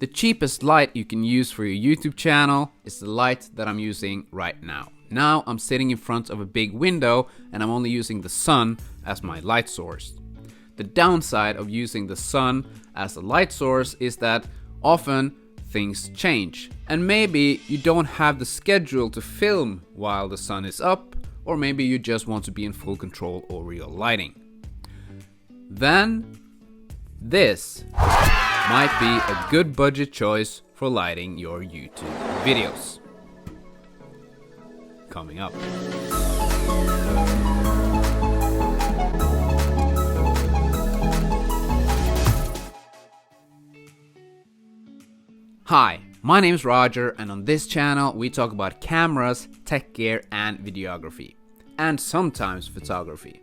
The cheapest light you can use for your YouTube channel is the light that I'm using right now. Now I'm sitting in front of a big window and I'm only using the sun as my light source. The downside of using the sun as a light source is that often things change. And maybe you don't have the schedule to film while the sun is up, or maybe you just want to be in full control over your lighting. Then this might be a good budget choice for lighting your YouTube videos. Coming up. Hi, my name is Roger, and on this channel we talk about cameras, tech gear and videography, and sometimes photography.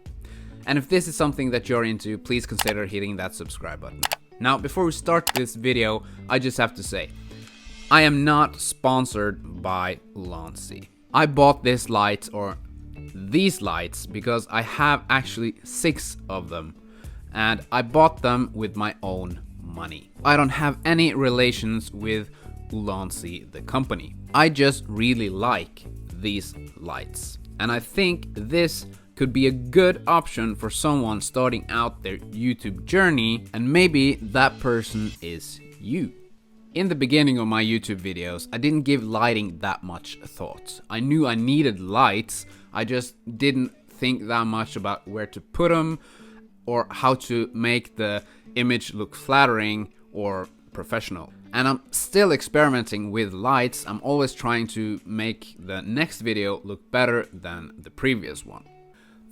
And if this is something that you're into, please consider hitting that subscribe button. Now, before we start this video, I just have to say, I am not sponsored by Ulanzi. I bought this light, or these lights, because I have actually 6 of them, and I bought them with my own money. I don't have any relations with Ulanzi, the company. I just really like these lights, and I think this could be a good option for someone starting out their YouTube journey, and maybe that person is you. In the beginning of my YouTube videos, I didn't give lighting that much thought. I knew I needed lights, I just didn't think that much about where to put them or how to make the image look flattering or professional. And I'm still experimenting with lights. I'm always trying to make the next video look better than the previous one.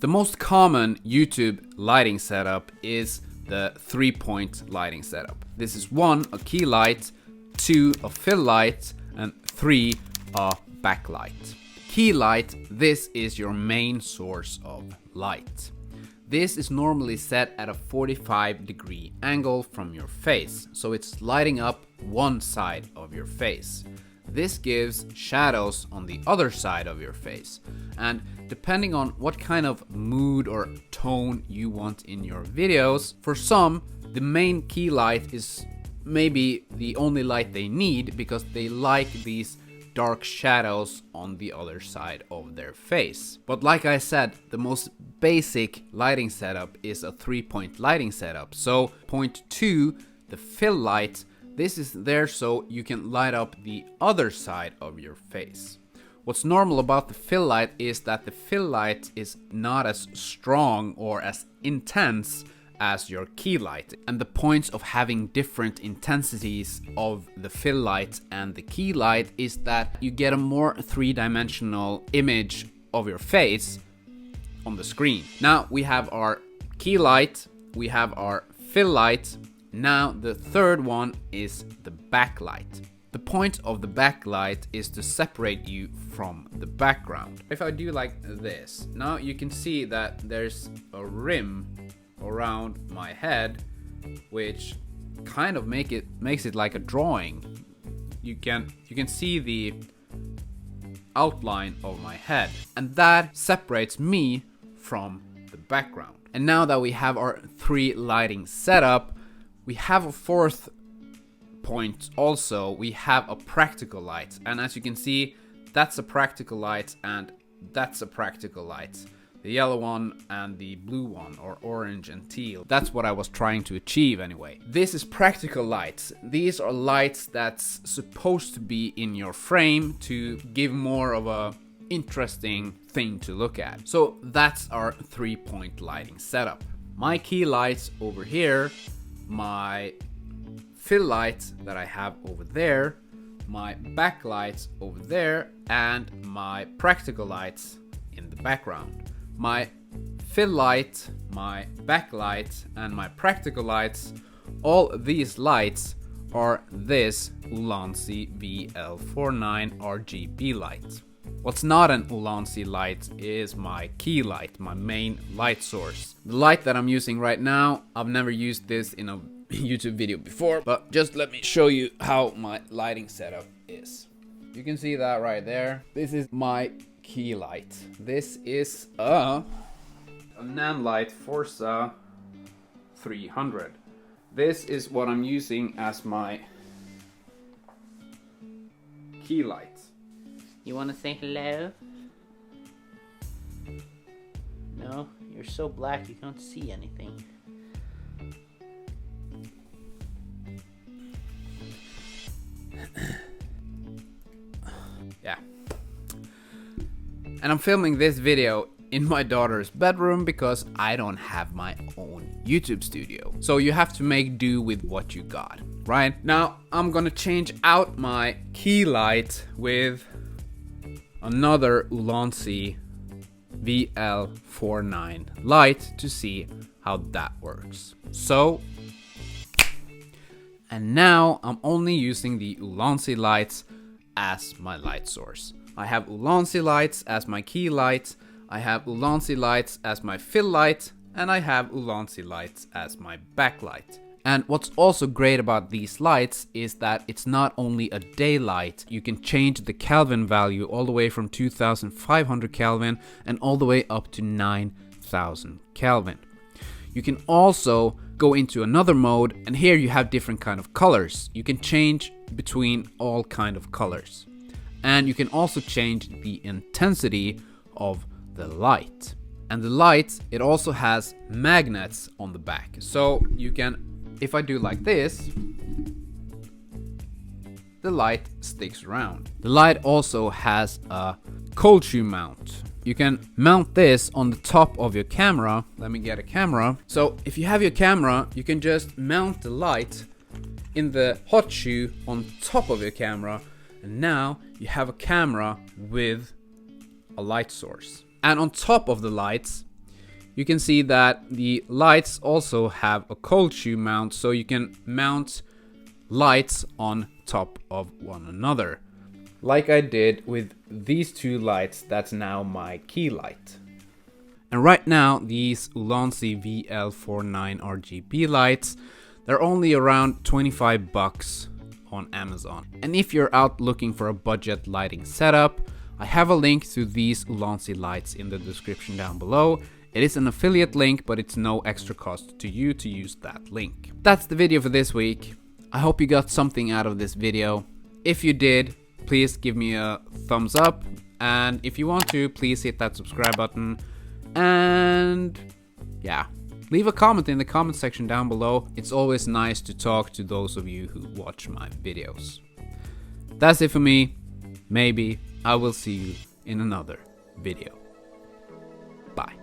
The most common YouTube lighting setup is the 3-point lighting setup. This is 1, a key light, 2, a fill light, and 3, a backlight. Key light, this is your main source of light. This is normally set at a 45-degree angle from your face, so it's lighting up one side of your face. This gives shadows on the other side of your face, and depending on what kind of mood or tone you want in your videos, for some, the main key light is maybe the only light they need because they like these dark shadows on the other side of their face. But like I said, the most basic lighting setup is a 3-point lighting setup. So point 2, the fill light, this is there so you can light up the other side of your face. What's normal about the fill light is that the fill light is not as strong or as intense as your key light. And the point of having different intensities of the fill light and the key light is that you get a more 3-dimensional image of your face on the screen. Now we have our key light, we have our fill light. Now the third one is the backlight. The point of the backlight is to separate you from the background. If I do like this, now you can see that there's a rim around my head, which kind of makes it like a drawing. You can see the outline of my head, and that separates me from the background. And now that we have our 3 lighting setup, we have a 4th point also. We have a practical light, and as you can see, that's a practical light and that's a practical light. The yellow one and the blue one, or orange and teal. That's what I was trying to achieve anyway. This is practical lights. These are lights that's supposed to be in your frame to give more of a interesting thing to look at. So that's our 3-point lighting setup. My key lights over here, my fill light that I have over there, my backlights over there, and my practical lights in the background. My fill light, my backlight, and my practical lights, all these lights are this Ulanzi VL49 RGB light. What's not an Ulanzi light is my key light, my main light source. The light that I'm using right now, I've never used this in a YouTube video before, but just let me show you how my lighting setup is. You can see that right there. This is my key light. This is a Nanlite Forza 300. This is what I'm using as my key light. You want to say hello? No, you're so black you can't see anything. Yeah. And I'm filming this video in my daughter's bedroom because I don't have my own YouTube studio. So you have to make do with what you got, right? Now I'm gonna change out my key light with another Ulanzi VL49 light to see how that works. So, and now I'm only using the Ulanzi lights as my light source. I have Ulanzi lights as my key light, I have Ulanzi lights as my fill light, and I have Ulanzi lights as my backlight. And what's also great about these lights is that it's not only a daylight. You can change the Kelvin value all the way from 2500 Kelvin and all the way up to 9000 Kelvin. You can also go into another mode, and here you have different kind of colors. You can change between all kind of colors. And you can also change the intensity of the light. And the light, it also has magnets on the back. So you can, if I do like this, the light sticks around. The light also has a cold shoe mount. You can mount this on the top of your camera. Let me get a camera. So if you have your camera, you can just mount the light in the hot shoe on top of your camera. And now you have a camera with a light source. And on top of the lights, you can see that the lights also have a cold shoe mount, so you can mount lights on top of one another. Like I did with these two lights, that's now my key light. And right now, these Ulanzi VL49 RGB lights, they're only around 25 bucks on Amazon. And if you're out looking for a budget lighting setup, I have a link to these Ulanzi lights in the description down below. It is an affiliate link, but it's no extra cost to you to use that link. That's the video for this week. I hope you got something out of this video. If you did, please give me a thumbs up. And if you want to, please hit that subscribe button. And yeah, leave a comment in the comment section down below. It's always nice to talk to those of you who watch my videos. That's it for me. Maybe I will see you in another video. Bye.